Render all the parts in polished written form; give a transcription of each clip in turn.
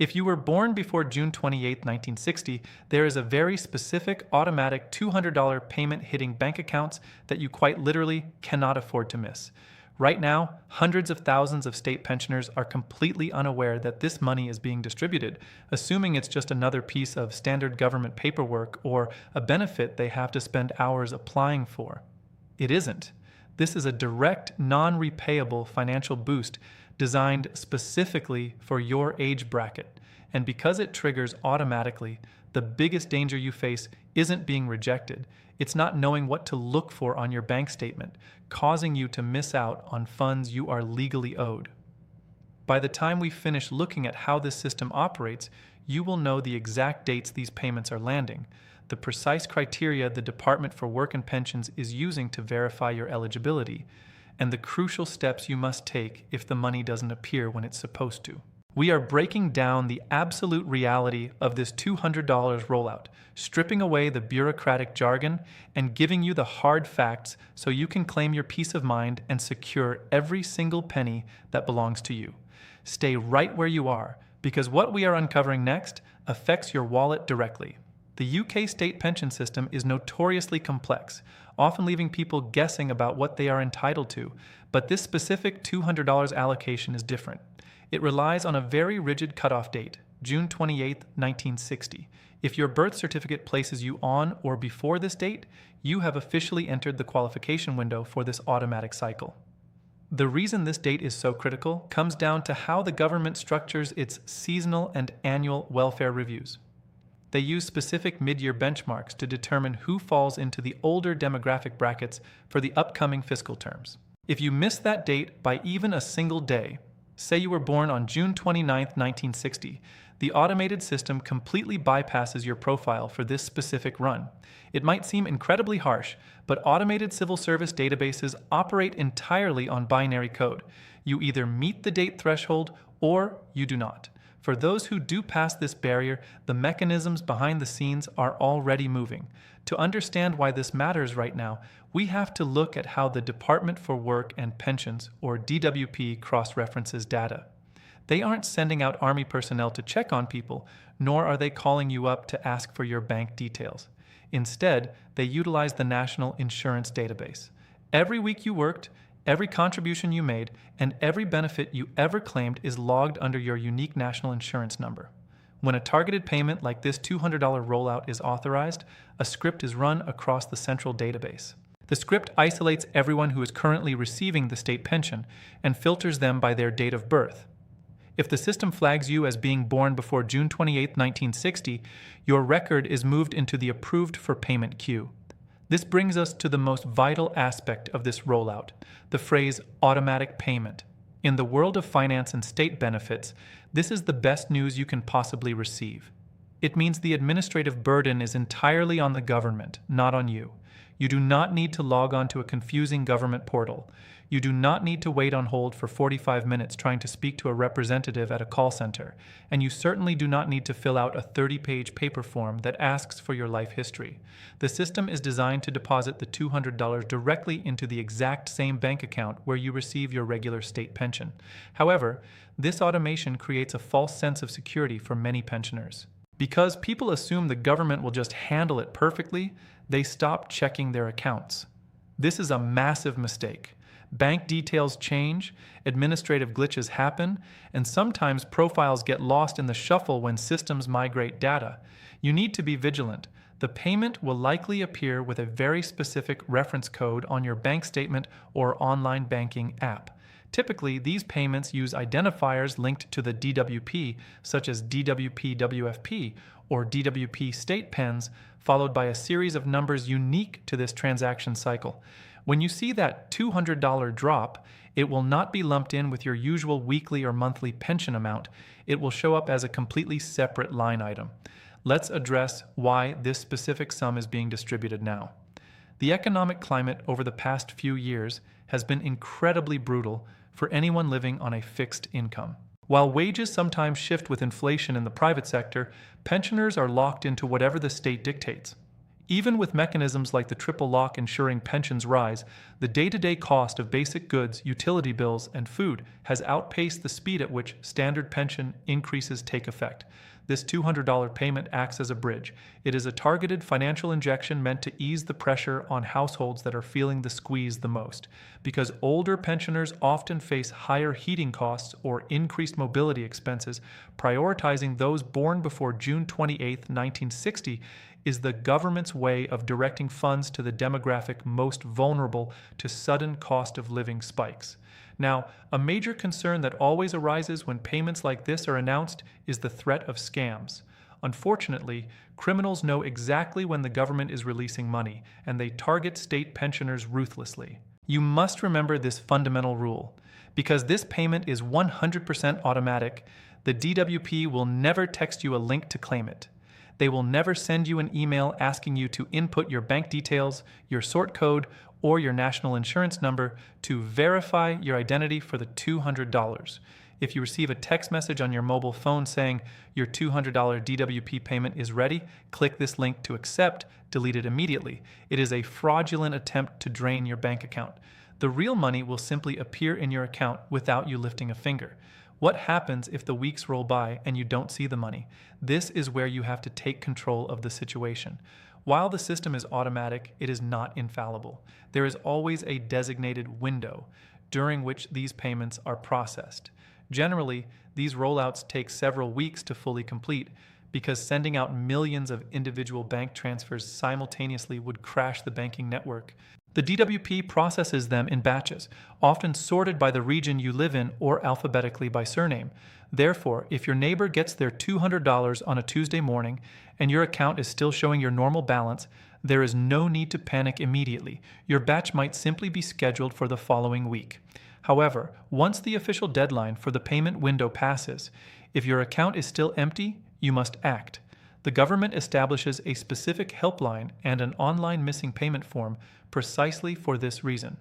If you were born before June 28, 1960, there is a very specific automatic $200 payment hitting bank accounts that you quite literally cannot afford to miss. Right now, hundreds of thousands of state pensioners are completely unaware that this money is being distributed, assuming it's just another piece of standard government paperwork or a benefit they have to spend hours applying for. It isn't. This is a direct, non-repayable financial boost designed specifically for your age bracket. And because it triggers automatically, the biggest danger you face isn't being rejected. It's not knowing what to look for on your bank statement, causing you to miss out on funds you are legally owed. By the time we finish looking at how this system operates, you will know the exact dates these payments are landing, the precise criteria the Department for Work and Pensions is using to verify your eligibility, and the crucial steps you must take if the money doesn't appear when it's supposed to. We are breaking down the absolute reality of this $200 rollout, stripping away the bureaucratic jargon and giving you the hard facts so you can claim your peace of mind and secure every single penny that belongs to you. Stay right where you are, because what we are uncovering next affects your wallet directly. The UK state pension system is notoriously complex, often leaving people guessing about what they are entitled to, but this specific $200 allocation is different. It relies on a very rigid cutoff date, June 28, 1960. If your birth certificate places you on or before this date, you have officially entered the qualification window for this automatic cycle. The reason this date is so critical comes down to how the government structures its seasonal and annual welfare reviews. They use specific mid-year benchmarks to determine who falls into the older demographic brackets for the upcoming fiscal terms. If you miss that date by even a single day, say you were born on June 29, 1960, the automated system completely bypasses your profile for this specific run. It might seem incredibly harsh, but automated civil service databases operate entirely on binary code. You either meet the date threshold or you do not. For those who do pass this barrier, the mechanisms behind the scenes are already moving. To understand why this matters right now, we have to look at how the Department for Work and Pensions, or DWP, cross-references data. They aren't sending out Army personnel to check on people, nor are they calling you up to ask for your bank details. Instead, they utilize the National Insurance Database. Every week you worked, every contribution you made, and every benefit you ever claimed is logged under your unique national insurance number. When a targeted payment like this $200 rollout is authorized, a script is run across the central database. The script isolates everyone who is currently receiving the state pension and filters them by their date of birth. If the system flags you as being born before June 28, 1960, your record is moved into the approved for payment queue. This brings us to the most vital aspect of this rollout, the phrase automatic payment. In the world of finance and state benefits, this is the best news you can possibly receive. It means the administrative burden is entirely on the government, not on you. You do not need to log on to a confusing government portal. You do not need to wait on hold for 45 minutes trying to speak to a representative at a call center, and you certainly do not need to fill out a 30-page paper form that asks for your life history. The system is designed to deposit the $200 directly into the exact same bank account where you receive your regular state pension. However, this automation creates a false sense of security for many pensioners. Because people assume the government will just handle it perfectly, they stop checking their accounts. This is a massive mistake. Bank details change, administrative glitches happen, and sometimes profiles get lost in the shuffle when systems migrate data. You need to be vigilant. The payment will likely appear with a very specific reference code on your bank statement or online banking app. Typically, these payments use identifiers linked to the DWP, such as DWP WFP or DWP state pens, followed by a series of numbers unique to this transaction cycle. When you see that $200 drop, it will not be lumped in with your usual weekly or monthly pension amount. It will show up as a completely separate line item. Let's address why this specific sum is being distributed now. The economic climate over the past few years has been incredibly brutal for anyone living on a fixed income. While wages sometimes shift with inflation in the private sector, pensioners are locked into whatever the state dictates. Even with mechanisms like the triple lock ensuring pensions rise, the day-to-day cost of basic goods, utility bills, and food has outpaced the speed at which standard pension increases take effect. This $200 payment acts as a bridge. It is a targeted financial injection meant to ease the pressure on households that are feeling the squeeze the most. Because older pensioners often face higher heating costs or increased mobility expenses, prioritizing those born before June 28, 1960, is the government's way of directing funds to the demographic most vulnerable to sudden cost of living spikes. Now, a major concern that always arises when payments like this are announced is the threat of scams. Unfortunately, criminals know exactly when the government is releasing money, and they target state pensioners ruthlessly. You must remember this fundamental rule. Because this payment is 100% automatic, the DWP will never text you a link to claim it. They will never send you an email asking you to input your bank details, your sort code, or your national insurance number to verify your identity for the $200. If you receive a text message on your mobile phone saying your $200 DWP payment is ready, click this link to accept, delete it immediately. It is a fraudulent attempt to drain your bank account. The real money will simply appear in your account without you lifting a finger. What happens if the weeks roll by and you don't see the money? This is where you have to take control of the situation. While the system is automatic, it is not infallible. There is always a designated window during which these payments are processed. Generally, these rollouts take several weeks to fully complete because sending out millions of individual bank transfers simultaneously would crash the banking network. The DWP processes them in batches, often sorted by the region you live in or alphabetically by surname. Therefore, if your neighbor gets their $200 on a Tuesday morning and your account is still showing your normal balance, there is no need to panic immediately. Your batch might simply be scheduled for the following week. However, once the official deadline for the payment window passes, if your account is still empty, you must act. The government establishes a specific helpline and an online missing payment form precisely for this reason.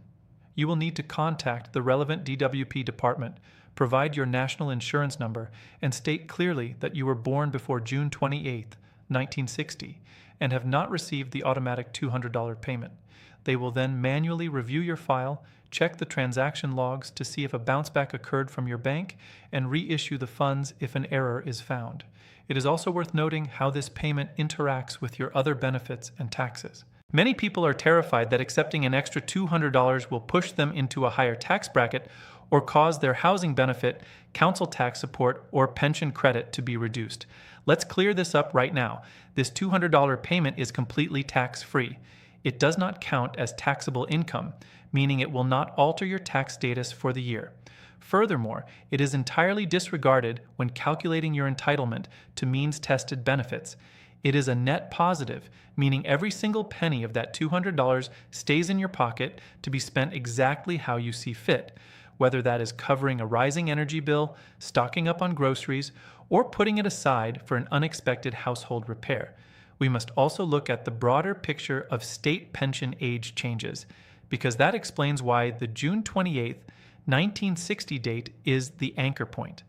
You will need to contact the relevant DWP department, provide your national insurance number, and state clearly that you were born before June 28, 1960, and have not received the automatic $200 payment. They will then manually review your file, check the transaction logs to see if a bounce back occurred from your bank, and reissue the funds if an error is found. It is also worth noting how this payment interacts with your other benefits and taxes. Many people are terrified that accepting an extra $200 will push them into a higher tax bracket or cause their housing benefit, council tax support, or pension credit to be reduced. Let's clear this up right now. This $200 payment is completely tax-free. It does not count as taxable income, meaning it will not alter your tax status for the year. Furthermore, it is entirely disregarded when calculating your entitlement to means-tested benefits. It is a net positive, meaning every single penny of that $200 stays in your pocket to be spent exactly how you see fit, whether that is covering a rising energy bill, stocking up on groceries, or putting it aside for an unexpected household repair. We must also look at the broader picture of state pension age changes, because that explains why the June 28, 1960 date is the anchor point.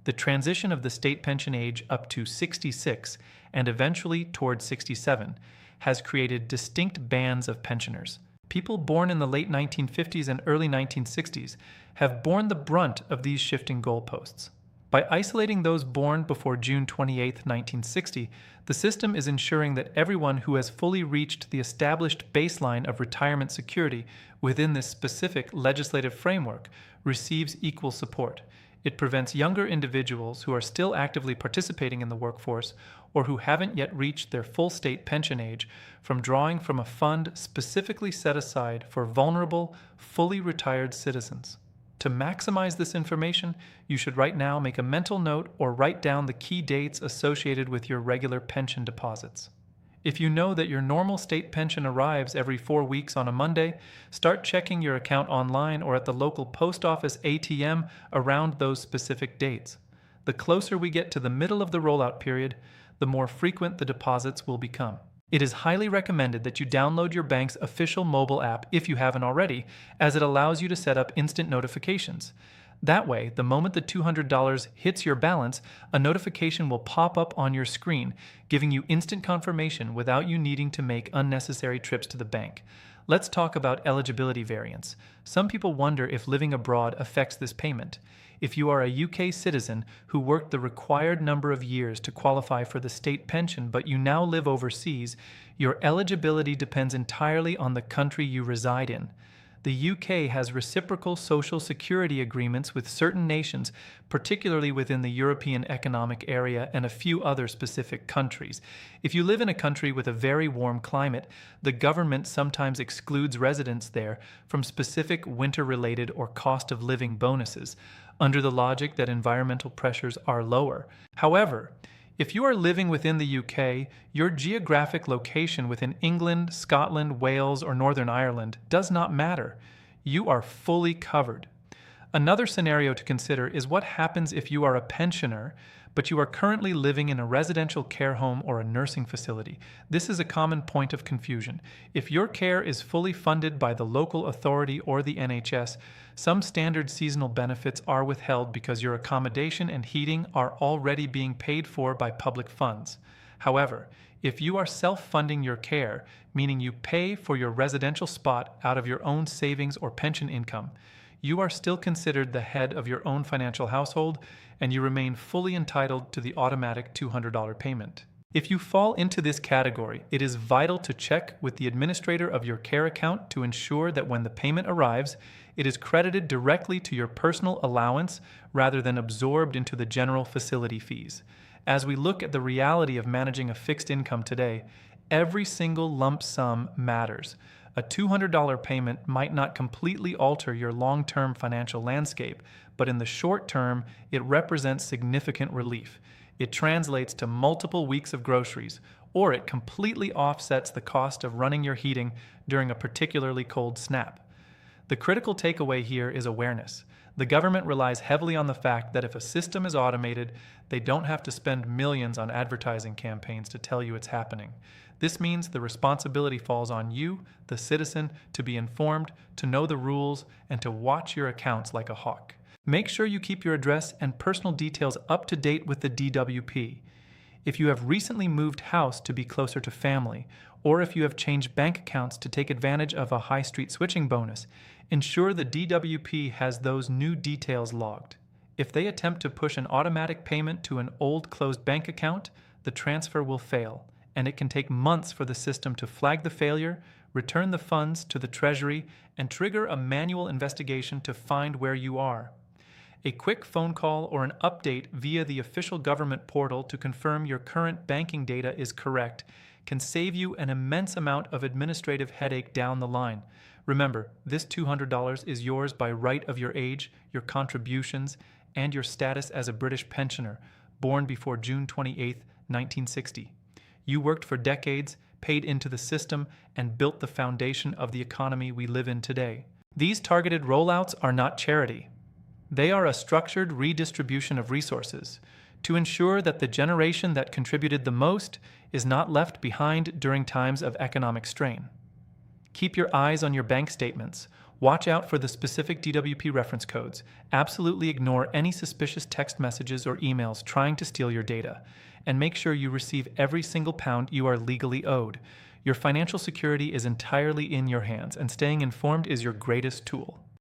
The transition of the state pension age up to 66 and eventually toward 67 has created distinct bands of pensioners. People born in the late 1950s and early 1960s have borne the brunt of these shifting goalposts. By isolating those born before June 28, 1960, the system is ensuring that everyone who has fully reached the established baseline of retirement security within this specific legislative framework receives equal support. It prevents younger individuals who are still actively participating in the workforce or who haven't yet reached their full state pension age from drawing from a fund specifically set aside for vulnerable, fully retired citizens. To maximize this information, you should right now make a mental note or write down the key dates associated with your regular pension deposits. If you know that your normal state pension arrives every 4 weeks on a Monday, start checking your account online or at the local post office ATM around those specific dates. The closer we get to the middle of the rollout period, the more frequent the deposits will become. It is highly recommended that you download your bank's official mobile app if you haven't already, as it allows you to set up instant notifications. That way, the moment the $200 hits your balance, a notification will pop up on your screen, giving you instant confirmation without you needing to make unnecessary trips to the bank. Let's talk about eligibility variants. Some people wonder if living abroad affects this payment. If you are a UK citizen who worked the required number of years to qualify for the state pension but you now live overseas, your eligibility depends entirely on the country you reside in. The UK has reciprocal social security agreements with certain nations, particularly within the European Economic Area and a few other specific countries. If you live in a country with a very warm climate, the government sometimes excludes residents there from specific winter-related or cost of living bonuses, under the logic that environmental pressures are lower. However, if you are living within the UK, your geographic location within England, Scotland, Wales, or Northern Ireland does not matter. You are fully covered. Another scenario to consider is what happens if you are a pensioner, but you are currently living in a residential care home or a nursing facility. This is a common point of confusion. If your care is fully funded by the local authority or the NHS, some standard seasonal benefits are withheld because your accommodation and heating are already being paid for by public funds. However, if you are self-funding your care, meaning you pay for your residential spot out of your own savings or pension income, you are still considered the head of your own financial household, and you remain fully entitled to the automatic $200 payment. If you fall into this category, it is vital to check with the administrator of your care account to ensure that when the payment arrives, it is credited directly to your personal allowance rather than absorbed into the general facility fees. As we look at the reality of managing a fixed income today, every single lump sum matters. A $200 payment might not completely alter your long-term financial landscape, but in the short term, it represents significant relief. It translates to multiple weeks of groceries, or it completely offsets the cost of running your heating during a particularly cold snap. The critical takeaway here is awareness. The government relies heavily on the fact that if a system is automated, they don't have to spend millions on advertising campaigns to tell you it's happening. This means the responsibility falls on you, the citizen, to be informed, to know the rules, and to watch your accounts like a hawk. Make sure you keep your address and personal details up to date with the DWP. If you have recently moved house to be closer to family, or if you have changed bank accounts to take advantage of a high street switching bonus, ensure the DWP has those new details logged. If they attempt to push an automatic payment to an old closed bank account, the transfer will fail, and it can take months for the system to flag the failure, return the funds to the Treasury, and trigger a manual investigation to find where you are. A quick phone call or an update via the official government portal to confirm your current banking data is correct can save you an immense amount of administrative headache down the line. Remember, this $200 is yours by right of your age, your contributions, and your status as a British pensioner, born before June 28, 1960. You worked for decades, paid into the system, and built the foundation of the economy we live in today. These targeted rollouts are not charity. They are a structured redistribution of resources to ensure that the generation that contributed the most is not left behind during times of economic strain. Keep your eyes on your bank statements. Watch out for the specific DWP reference codes. Absolutely ignore any suspicious text messages or emails trying to steal your data. And make sure you receive every single pound you are legally owed. Your financial security is entirely in your hands, and staying informed is your greatest tool.